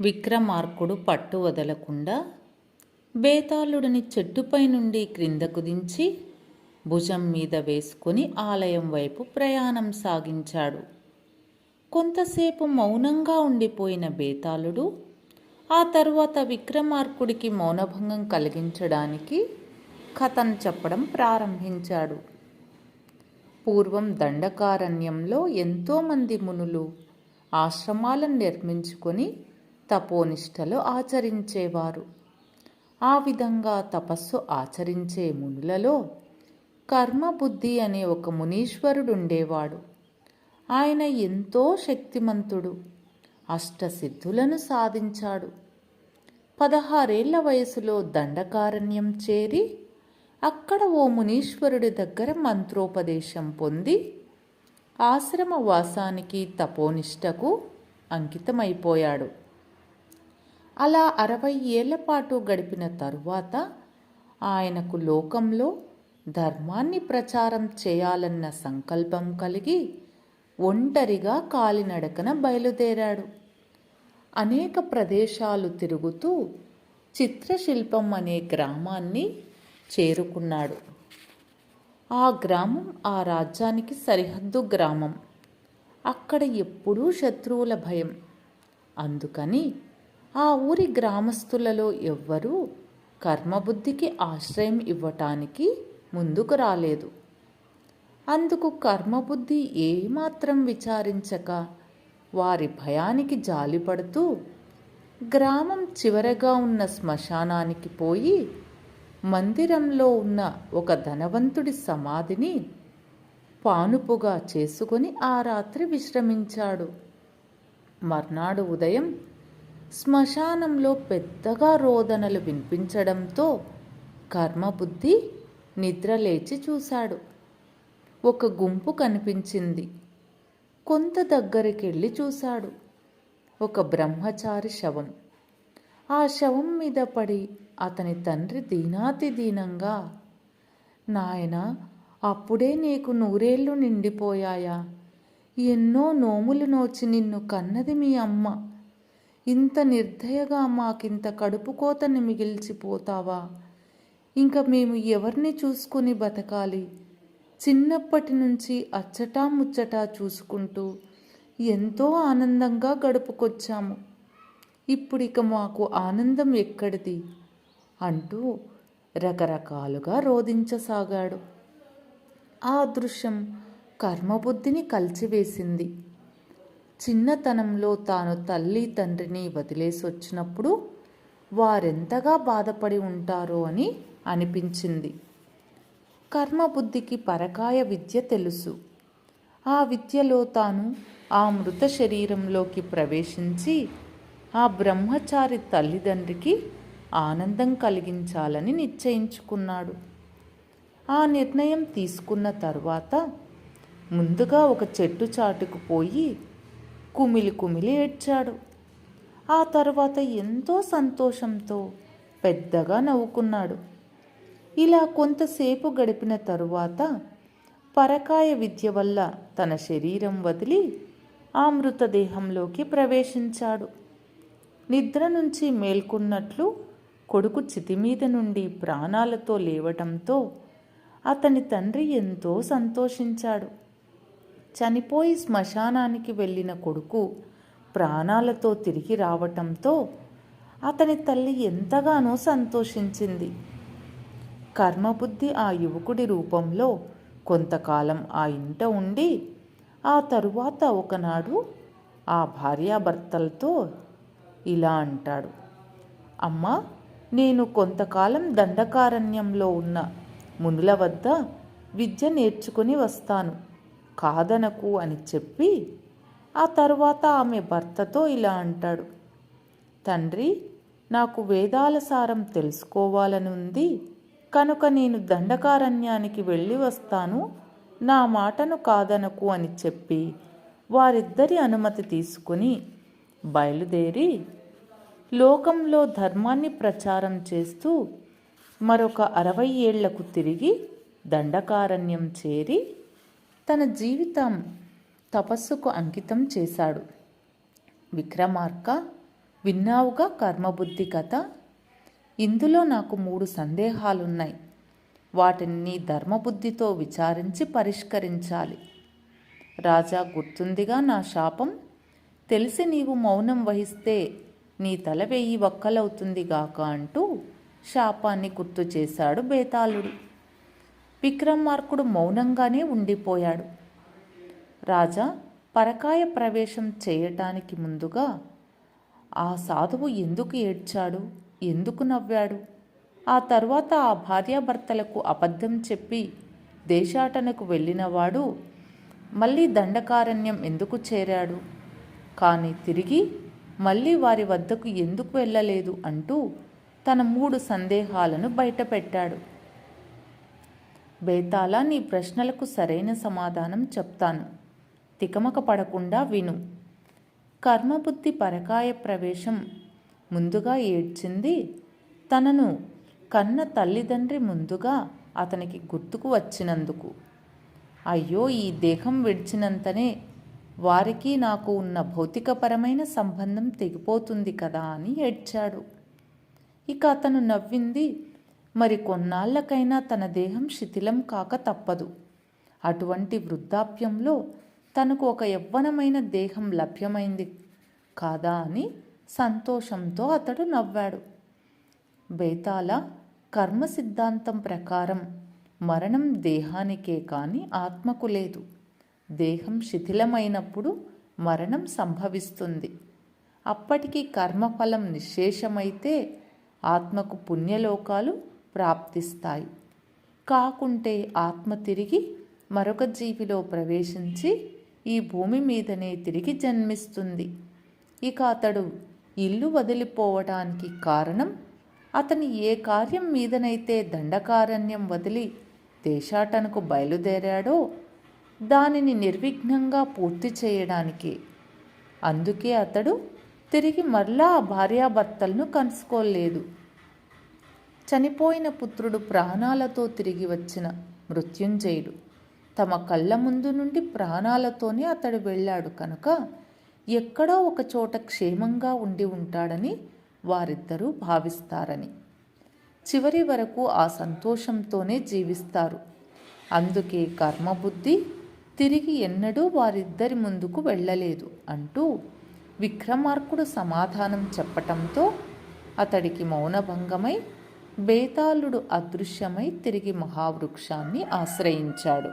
విక్రమార్కుడు పట్టు వదలకుండా బేతాళుడిని చెట్టుపై నుండి క్రిందకు దించి భుజం మీద వేసుకుని ఆలయం వైపు ప్రయాణం సాగించాడు. కొంతసేపు మౌనంగా ఉండిపోయిన బేతాళుడు ఆ తరువాత విక్రమార్కుడికి మౌనభంగం కలిగించడానికి కథను చెప్పడం ప్రారంభించాడు. పూర్వం దండకారణ్యంలో ఎంతోమంది మునులు ఆశ్రమాలను నిర్మించుకొని తపోనిష్టలు ఆచరించేవారు. ఆ విధంగా తపస్సు ఆచరించే మునులలో కర్మబుద్ధి అనే ఒక మునీశ్వరుడుండేవాడు. ఆయన ఎంతో శక్తిమంతుడు. అష్టసిద్ధులను సాధించాడు. 16 ఏళ్ల వయసులో దండకారణ్యం చేరి అక్కడ ఓ మునీశ్వరుడి దగ్గర మంత్రోపదేశం పొంది ఆశ్రమ వాసానికి తపోనిష్టకు అంకితమైపోయాడు. అలా 60 ఏళ్ల పాటు గడిపిన తరువాత ఆయనకు లోకంలో ధర్మాన్ని ప్రచారం చేయాలన్న సంకల్పం కలిగి ఒంటరిగా కాలినడకన బయలుదేరాడు. అనేక ప్రదేశాలు తిరుగుతూ చిత్రశిల్పం అనే గ్రామాన్ని చేరుకున్నాడు. ఆ గ్రామం ఆ రాజ్యానికి సరిహద్దు గ్రామం. అక్కడ ఎప్పుడూ శత్రువుల భయం. అందుకని ఆ ఊరి గ్రామస్తులలో ఎవ్వరూ కర్మబుద్ధికి ఆశ్రయం ఇవ్వటానికి ముందుకు రాలేదు. అందుకు కర్మబుద్ధి ఏమాత్రం విచారించక వారి భయానికి జాలిపడుతూ గ్రామం చివరగా ఉన్న శ్మశానానికి పోయి మందిరంలో ఉన్న ఒక ధనవంతుడి సమాధిని పానుపుగా చేసుకొని ఆ రాత్రి విశ్రమించాడు. మర్నాడు ఉదయం శ్మశానంలో పెద్దగా రోదనలు వినిపించడంతో కర్మబుద్ధి నిద్రలేచి చూశాడు. ఒక గుంపు కనిపించింది. కొంత దగ్గరికెళ్ళి చూశాడు. ఒక బ్రహ్మచారి శవం. ఆ శవం మీద పడి అతని తండ్రి దీనాతిదీనంగా, నాయనా, అప్పుడే నీకు 100 ఏళ్ళు నిండిపోయాయా? ఎన్నో నోములు నోచి నిన్ను కన్నది మీ అమ్మ. ఇంత నిర్దయగా మాకింత కడుపుకోతని మిగిల్చిపోతావా? ఇంకా మేము ఎవరిని చూసుకుని బతకాలి? చిన్నప్పటి నుంచి అచ్చటా ముచ్చటా చూసుకుంటూ ఎంతో ఆనందంగా గడుపుకొచ్చాము. ఇప్పుడిక మాకు ఆనందం ఎక్కడిది? అంటూ రకరకాలుగా రోదించసాగాడు. ఆ దృశ్యం కర్మబుద్ధిని కలిచివేసింది. చిన్నతనంలో తాను తల్లి తండ్రిని వదిలేసొచ్చినప్పుడు వారెంతగా బాధపడి ఉంటారో అని అనిపించింది. కర్మబుద్ధికి పరకాయ విద్య తెలుసు. ఆ విద్యలో తాను ఆ మృత శరీరంలోకి ప్రవేశించి ఆ బ్రహ్మచారి తల్లిదండ్రికి ఆనందం కలిగించాలని నిశ్చయించుకున్నాడు. ఆ నిర్ణయం తీసుకున్న తరువాత ముందుగా ఒక చెట్టు చాటుకు పోయి కుమిలి కుమిలి ఏడ్చాడు. ఆ తర్వాత ఎంతో సంతోషంతో పెద్దగా నవ్వుకున్నాడు. ఇలా కొంతసేపు గడిపిన తరువాత పరకాయ విద్య వల్ల తన శరీరం వదిలి ఆ మృతదేహంలోకి ప్రవేశించాడు. నిద్ర నుంచి మేల్కొన్నట్లు కొడుకు చితిమీద నుండి ప్రాణాలతో లేవటంతో అతని తండ్రి ఎంతో సంతోషించాడు. చనిపోయి శ్మశానానికి వెళ్ళిన కొడుకు ప్రాణాలతో తిరిగి రావటంతో అతని తల్లి ఎంతగానో సంతోషించింది. కర్మబుద్ధి ఆ యువకుడి రూపంలో కొంతకాలం ఆ ఇంట ఉండి ఆ తరువాత ఒకనాడు ఆ భార్యాభర్తలతో ఇలా అంటాడు: అమ్మా, నేను కొంతకాలం దండకారణ్యంలో ఉన్న మునుల వద్ద విద్య నేర్చుకుని వస్తాను, కాదనకు అని చెప్పి ఆ తరువాత ఆమె భర్తతో ఇలా అంటాడు: తండ్రి, నాకు వేదాల సారం తెలుసుకోవాలని ఉంది కనుక నేను దండకారణ్యానికి వెళ్ళి వస్తాను, నా మాటను కాదనకు అని చెప్పి వారిద్దరి అనుమతి తీసుకుని బయలుదేరి లోకంలో ధర్మాన్ని ప్రచారం చేస్తూ మరొక 60 ఏళ్లకు తిరిగి దండకారణ్యం చేరి తన జీవితం తపస్సుకు అంకితం చేశాడు. విక్రమార్క, విన్నావుగా కర్మబుద్ధి కథ. ఇందులో నాకు 3 సందేహాలున్నాయి. వాటిని నీ ధర్మబుద్ధితో విచారించి పరిష్కరించాలి. రాజా, గుర్తుందిగా నా శాపం? తెలిసి నీవు మౌనం వహిస్తే నీ తల 1000 వక్కలవుతుందిగాక అంటూ శాపాన్ని గుర్తు చేశాడు బేతాళుడు. విక్రమార్కుడు మౌనంగానే ఉండిపోయాడు. రాజా, పరకాయ ప్రవేశం చేయటానికి ముందుగా ఆ సాధువు ఎందుకు ఏడ్చాడు, ఎందుకు నవ్వాడు? ఆ తర్వాత ఆ భార్యాభర్తలకు అబద్ధం చెప్పి దేశాటనకు వెళ్ళినవాడు మళ్ళీ దండకారణ్యం ఎందుకు చేరాడు? కానీ తిరిగి మళ్ళీ వారి వద్దకు ఎందుకు వెళ్ళలేదు అంటూ తన 3 సందేహాలను బయటపెట్టాడు. బేతాళ, నీ ప్రశ్నలకు సరైన సమాధానం చెప్తాను. తికమక పడకుండా విను. కర్మబుద్ధి పరకాయ ప్రవేశం ముందుగా ఏడ్చింది తనను కన్న తల్లిదండ్రి ముందుగా అతనికి గుర్తుకు వచ్చినందుకు. అయ్యో, ఈ దేహం విడిచినంతనే వారికి నాకు ఉన్న భౌతికపరమైన సంబంధం తెగిపోతుంది కదా అని ఏడ్చాడు. ఇక అతను నవ్వింది, మరి కొన్నాళ్లకైనా తన దేహం శిథిలం కాక తప్పదు. అటువంటి వృద్ధాప్యంలో తనకు ఒక యవ్వనమైన దేహం లభ్యమైంది కాదా అని సంతోషంతో అతడు నవ్వాడు. బేతాళ, కర్మ సిద్ధాంతం ప్రకారం మరణం దేహానికే కానీ ఆత్మకు లేదు. దేహం శిథిలమైనప్పుడు మరణం సంభవిస్తుంది. అప్పటికి కర్మఫలం నిశ్శేషమైతే ఆత్మకు పుణ్యలోకాలు ప్రాప్తిస్తాయి. కాకుంటే ఆత్మ తిరిగి మరొక జీవిలో ప్రవేశించి ఈ భూమి మీదనే తిరిగి జన్మిస్తుంది. ఇక అతడు ఇల్లు వదిలిపోవడానికి కారణం అతని ఏ కార్యం మీదనైతే దండకారణ్యం వదిలి దేశాటనకు బయలుదేరాడో దానిని నిర్విఘ్నంగా పూర్తి చేయడానికి. అందుకే అతడు తిరిగి మరలా ఆ భార్యాభర్తలను కలుసుకోలేదు. చనిపోయిన పుత్రుడు ప్రాణాలతో తిరిగి వచ్చిన మృత్యుంజయుడు తమ కళ్ళ ముందు నుండి ప్రాణాలతోనే అతడు వెళ్ళాడు కనుక ఎక్కడో ఒక చోట క్షేమంగా ఉండి ఉంటాడని వారిద్దరూ భావిస్తారని. చివరి వరకు ఆ సంతోషంతోనే జీవిస్తారు. అందుకే కర్మబుద్ధి తిరిగి ఎన్నడూ వారిద్దరి ముందుకు వెళ్ళలేదు అంటూ విక్రమార్కుడు సమాధానం చెప్పటంతో అతడికి మౌనభంగమై బేతాళుడు అదృశ్యమై తిరిగి మహావృక్షాన్ని ఆశ్రయించాడు.